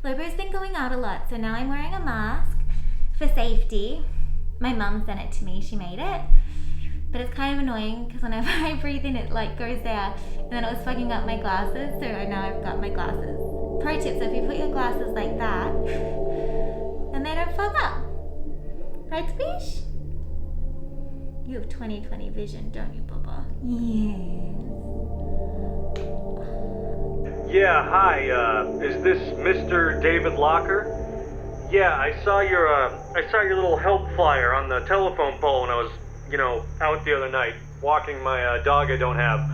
Lobo's been going out a lot, so now I'm wearing a mask for safety. My mum sent it to me, she made it. But it's kind of annoying because whenever I breathe in, it like goes there. And then it was fucking up my glasses, so now I've got my glasses. Pro tip, so if you put your glasses like that, then they don't fog up. Right, Squish? You have 20/20 vision, don't you, Bubba? Yes. Yeah, hi, is this Mr. David Locker? Yeah, I saw your little help flyer on the telephone pole when I was, out the other night, walking my dog I don't have.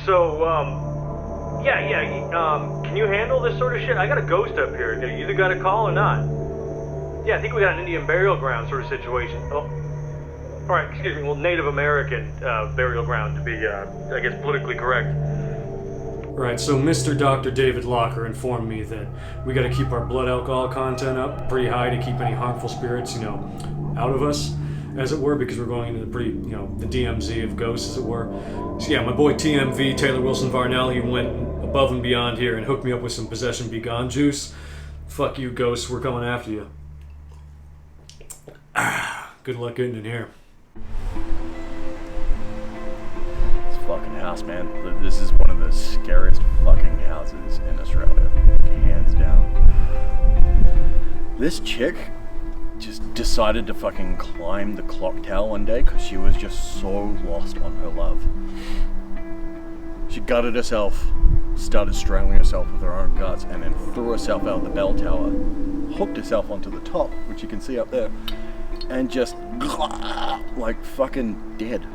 So, can you handle this sort of shit? I got a ghost up here. You either got a call or not. Yeah, I think we got an Indian burial ground sort of situation. Oh, alright, excuse me, well, Native American burial ground to be, I guess, politically correct. Right, so Mr. Dr. David Locker informed me that we got to keep our blood alcohol content up pretty high to keep any harmful spirits, out of us, as it were, because we're going into the DMZ of ghosts, as it were. So yeah, my boy TMV, Taylor Wilson Varnell, he went above and beyond here and hooked me up with some Possession Be Gone juice. Fuck you, ghosts, we're coming after you. Good luck getting in here. Fucking house, man. This is one of the scariest fucking houses in Australia, hands down. This chick just decided to fucking climb the clock tower one day because she was just so lost on her love. She gutted herself, started strangling herself with her own guts, and then threw herself out the bell tower, hooked herself onto the top, which you can see up there, and just like fucking dead.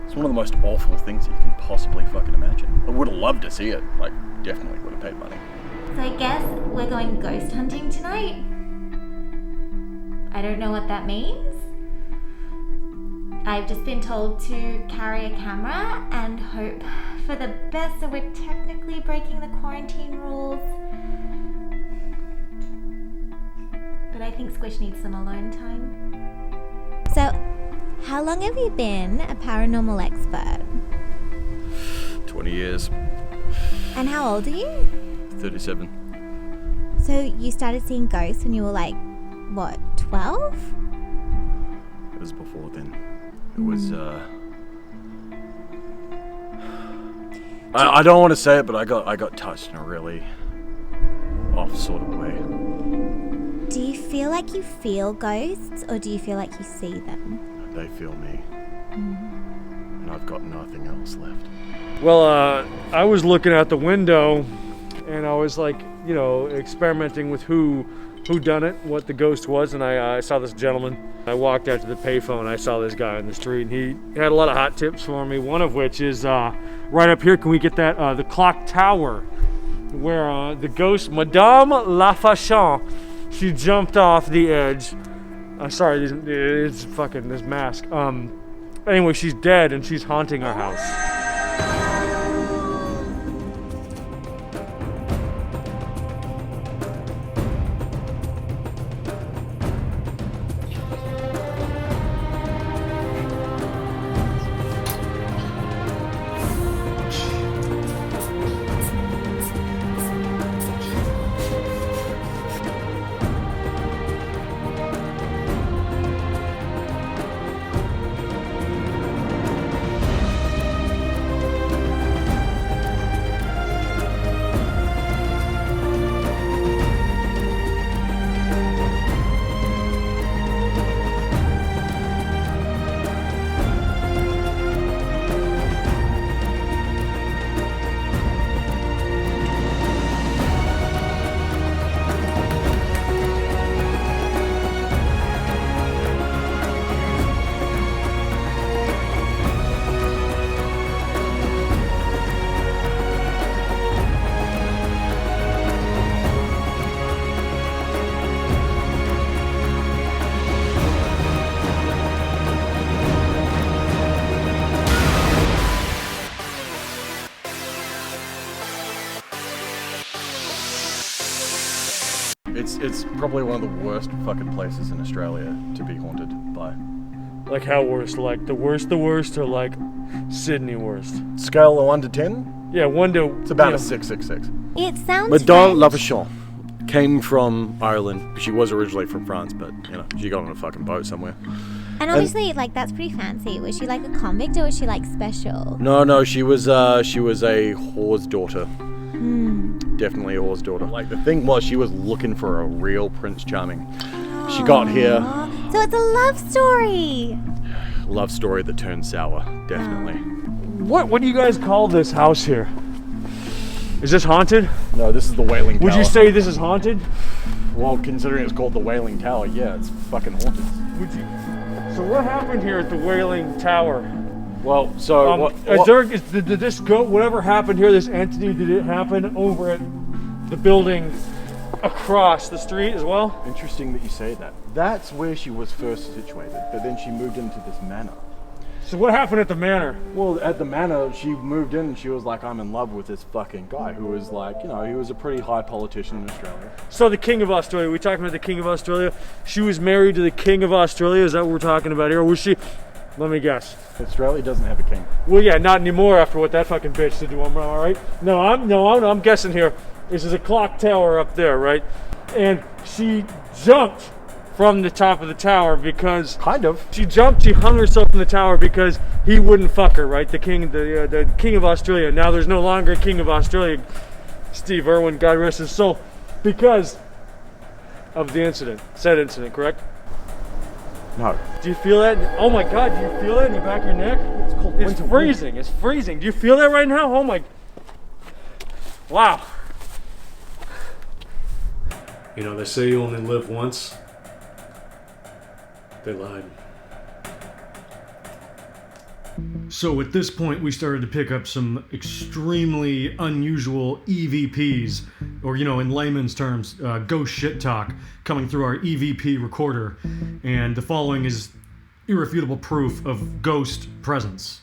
It's one of the most awful things that you can possibly fucking imagine. I would have loved to see it. Like, definitely would have paid money. So I guess we're going ghost hunting tonight? I don't know what that means. I've just been told to carry a camera and hope for the best, so we're technically breaking the quarantine rules. But I think Squish needs some alone time. So, how long have you been a paranormal expert? 20 years. And how old are you? 37. So you started seeing ghosts when you were like, what, 12? It was before then. It was, I don't want to say it, but I got touched in a really off sort of way. Do you feel like you feel ghosts, or do you feel like you see them? They feel me. And I've got nothing else left. Well, I was looking out the window, and I was like, experimenting with who done it, what the ghost was, and I saw this gentleman. I walked out to the payphone, I saw this guy on the street, and he had a lot of hot tips for me, one of which is right up here. Can we get that, the clock tower, where the ghost, Madame Lafachon, she jumped off the edge. Sorry, it's fucking this mask. Anyway, she's dead and she's haunting our house. It's probably one of the worst fucking places in Australia to be haunted by. Like how worst? Like the worst, or like Sydney worst? Scale of 1 to 10, Yeah, one to. It's about a 666. It sounds Madame French. Lavachon came from Ireland. She was originally from France, but she got on a fucking boat somewhere. And obviously, like, that's pretty fancy. Was she like a convict or was she like special? No, she was a whore's daughter. Definitely a whore's daughter. Like, the thing was, she was looking for a real Prince Charming. She got here. So it's a love story. Love story that turned sour, definitely. What do you guys call this house here? Is this haunted? No, this is the Wailing Tower. Would you say this is haunted? Well, considering it's called the Wailing Tower, yeah, it's fucking haunted. Would you? So what happened here at the Wailing Tower? Well, so did this go? Whatever happened here, this entity, did it happen over at the building across the street as well? Interesting that you say that. That's where she was first situated, but then she moved into this manor. So what happened at the manor? Well, at the manor, she moved in and she was like, I'm in love with this fucking guy who was like, he was a pretty high politician in Australia. So the King of Australia, we talking about the King of Australia? She was married to the King of Australia, is that what we're talking about here? Or was she, let me guess. Australia doesn't have a king. Well, yeah, not anymore after what that fucking bitch did to him, all right? No, I'm guessing here. This is a clock tower up there, right? And she jumped from the top of the tower because... Kind of. She hung herself from the tower because he wouldn't fuck her, right? The king of Australia. Now there's no longer a King of Australia, Steve Irwin, God rest his soul, because of the incident. Said incident, correct? No. Do you feel that? Oh my God, do you feel that in the back of your neck? It's cold. It's freezing. It's freezing. Do you feel that right now? Oh my... Wow. You know, they say you only live once. They lied. So at this point, we started to pick up some extremely unusual EVPs, or, in layman's terms, ghost shit talk, coming through our EVP recorder. And the following is irrefutable proof of ghost presence.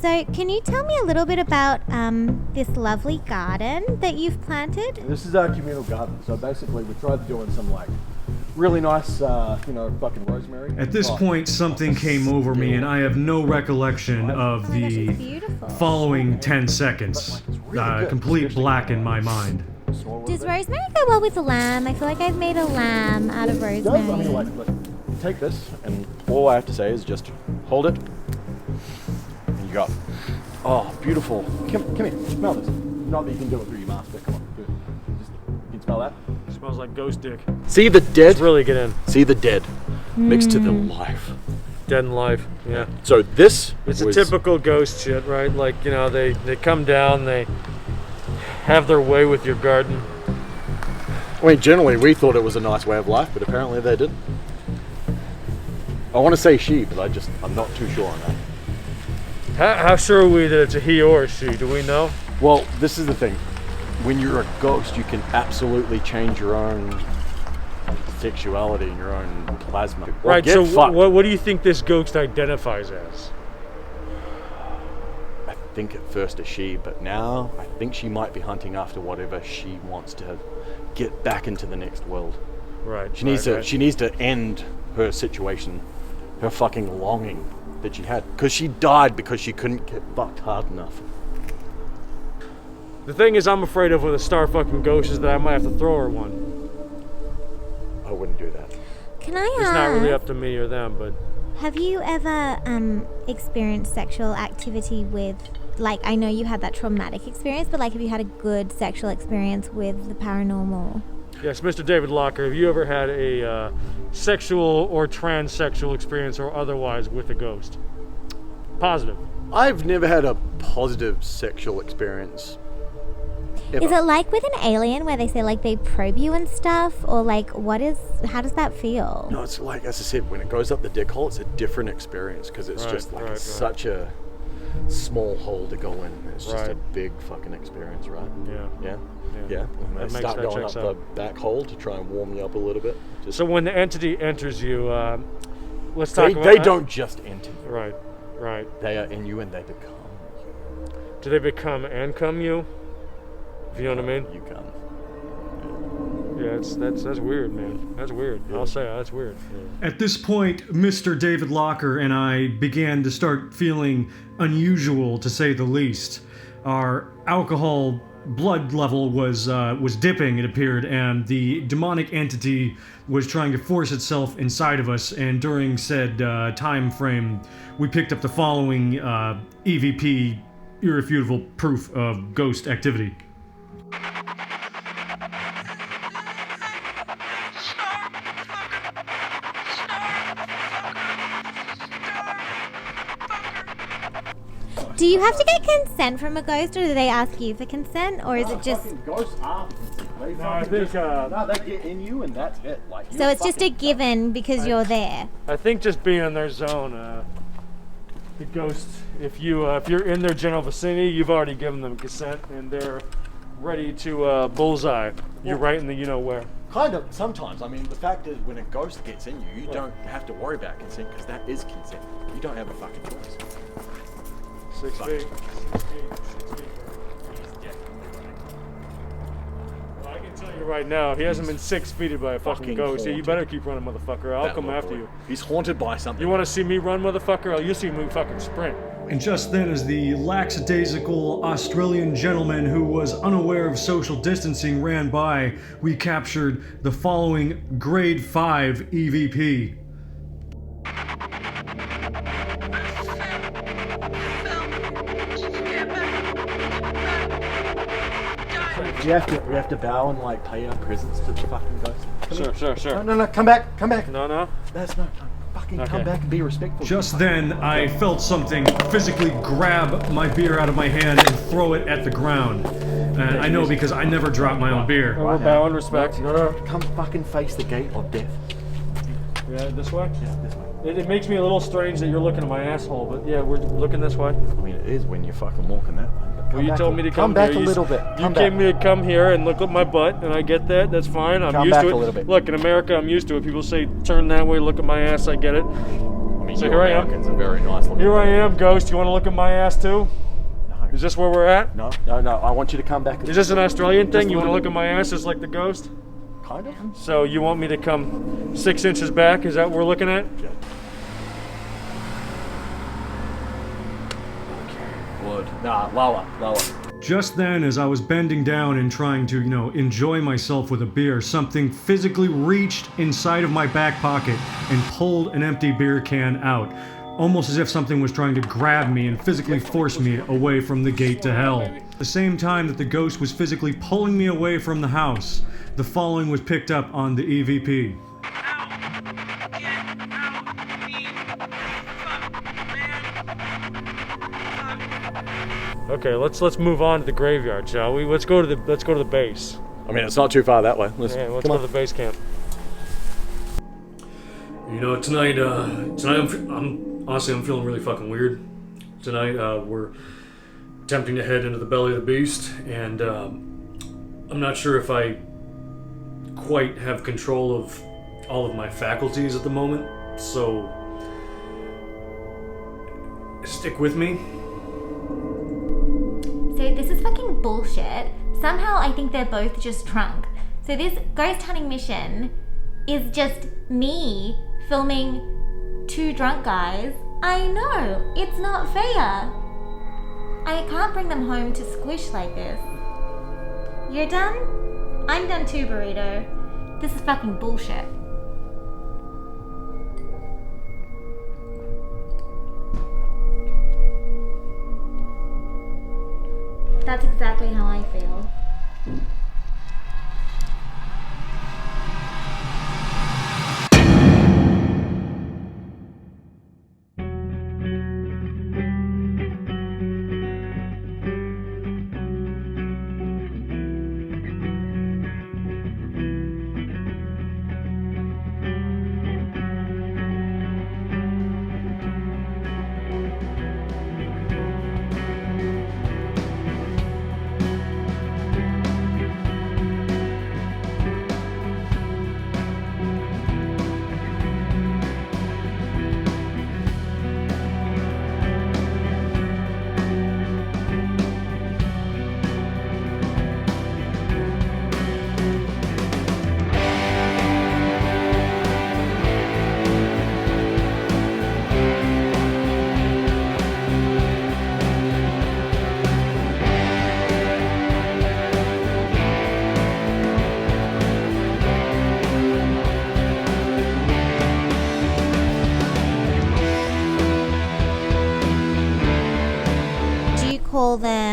So can you tell me a little bit about this lovely garden that you've planted? This is our communal garden. So basically, we tried doing some really nice, fucking rosemary. At this point, something came over me, and I have no recollection of the following 10 seconds. Complete black in my mind. Does rosemary go well with lamb? I feel like I've made a lamb out of rosemary. I mean, look, take this, and all I have to say is just hold it. And you got, oh, beautiful. Come here, smell this. Not that you can do it through your mask, but come on, do it. You can smell that? It smells like ghost dick. See the dead? Let's really get in. See the dead mixed to the life. Dead in life, yeah. So this It's a typical ghost shit, right? Like, they come down, they have their way with your garden. I mean, generally we thought it was a nice way of life, but apparently they didn't. I want to say she, but I'm not too sure on that. How sure are we that it's a he or a she? Do we know? Well, this is the thing. When you're a ghost, you can absolutely change your own sexuality and your own plasma. Right, so what do you think this ghost identifies as? I think at first a she, but now I think she might be hunting after whatever she wants to get back into the next world. Right. She needs to end her situation, her fucking longing that she had, because she died because she couldn't get fucked hard enough. The thing is, I'm afraid of with a star fucking ghost is that I might have to throw her one. I wouldn't do that. Can I ask? It's not really up to me or them, but... Have you ever experienced sexual activity with, like, I know you had that traumatic experience, but, like, have you had a good sexual experience with the paranormal? Yes, Mr. David Locker, have you ever had a sexual or transsexual experience or otherwise with a ghost? Positive. I've never had a positive sexual experience. Ever. Is it like with an alien where they say, like, they probe you and stuff? Or, like, how does that feel? No, it's like, as I said, when it goes up the dick hole, it's a different experience, because it's just like such a small hole to go in. It's just a big fucking experience, right? Yeah. And they start going up the back hole to try and warm you up a little bit. So when the entity enters you, let's talk about... They don't just enter you. Right. They are in you and they become you. Do they become and come you? If you know what I mean? You come. Yeah, that's weird, man. That's weird. I'll say that's weird. Yeah. At this point, Mr. David Locker and I began to start feeling unusual, to say the least. Our alcohol blood level was dipping, it appeared, and the demonic entity was trying to force itself inside of us. And during said time frame, we picked up the following EVP, irrefutable proof of ghost activity. Do you have to get consent from a ghost, or do they ask you for consent, or is it just... Ghosts are. No, I think, no, they get in you and that's it. Like, So it's just a given because you're there? I think just being in their zone, the ghosts, if you're in their general vicinity, you've already given them consent, and they're ready to bullseye. You're right in the you-know-where. Kind of, sometimes. I mean, the fact is, when a ghost gets in you, you don't have to worry about consent, because that is consent. You don't have a fucking choice. 6 feet. 6 feet. 6 feet. Well, I can tell you right now, he hasn't been 6 feet by a fucking ghost. Yeah, you better keep running, motherfucker. I'll come after you. He's haunted by something. You want to see me run, motherfucker? You see me fucking sprint. And just then, as the lackadaisical Australian gentleman who was unaware of social distancing ran by, we captured the following Grade 5 EVP. Do we have to bow and like pay our presents to the fucking ghost? Sure. No, come back. No. That's no. Fucking come back and be respectful. Just then, I felt something physically grab my beer out of my hand and throw it at the ground. And I know because I never drop my own beer. We're bowing respect. No. Come fucking face the gate of death. Yeah, this way? Yeah, this way. It makes me a little strange that you're looking at my asshole, but yeah, we're looking this way. I mean, it is when you're fucking walking that way. Well, you told me to come back here. a little bit. You gave me to come here and look at my butt, and I get that. That's fine. I'm used to it. Come back a little bit. Look, in America, I'm used to it. People say, turn that way, look at my ass. I get it. I mean, So you here I am. Americans are very nice looking. Here I am, Ghost. You want to look at my ass too? No. Is this where we're at? No. I want you to come back. Is this an Australian thing? Just You want to a look at my ass just like the Ghost? Kind of. So you want me to come 6 inches back? Is that what we're looking at? Yeah. Wood. Nah, lower. Just then, as I was bending down and trying to, enjoy myself with a beer, something physically reached inside of my back pocket and pulled an empty beer can out. Almost as if something was trying to grab me and physically force me away from the gate to hell. At the same time that the ghost was physically pulling me away from the house, the following was picked up on the EVP. Okay, let's move on to the graveyard, shall we? Let's go to the base. I mean, it's not too far that way. Let's go to the base camp. Tonight I'm honestly feeling really fucking weird. Tonight we're attempting to head into the belly of the beast, and I'm not sure if I quite have control of all of my faculties at the moment, so stick with me. So this is fucking bullshit. Somehow I think they're both just drunk. So this ghost hunting mission is just me filming two drunk guys. I know, it's not fair. I can't bring them home to squish like this. You're done? I'm done too, Burrito. This is fucking bullshit. That's exactly how I feel.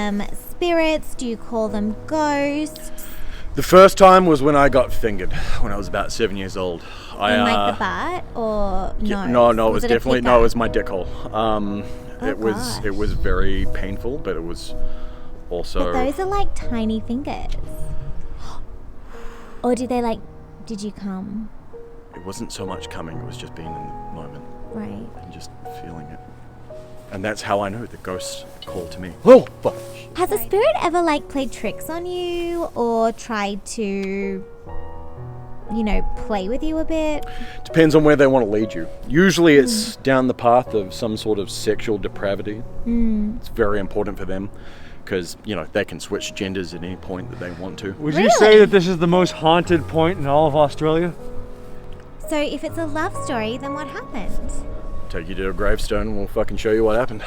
them spirits? Do you call them ghosts? The first time was when I got fingered, when I was about 7 years old. In like the butt or no? No, it was definitely no. It was my dick hole. It gosh. was very painful, but it was also. But those are like tiny fingers. Or did you come? It wasn't so much coming; it was just being in the moment Right. and just feeling it. And that's how I know the ghosts called to me. Oh, fuck. Has a spirit ever like played tricks on you or tried to, play with you a bit? Depends on where they want to lead you. Usually it's down the path of some sort of sexual depravity. It's very important for them because, they can switch genders at any point that they want to. Would you say that this is the most haunted point in all of Australia? So if it's a love story, then what happened? Take you to a gravestone and we'll fucking show you what happened.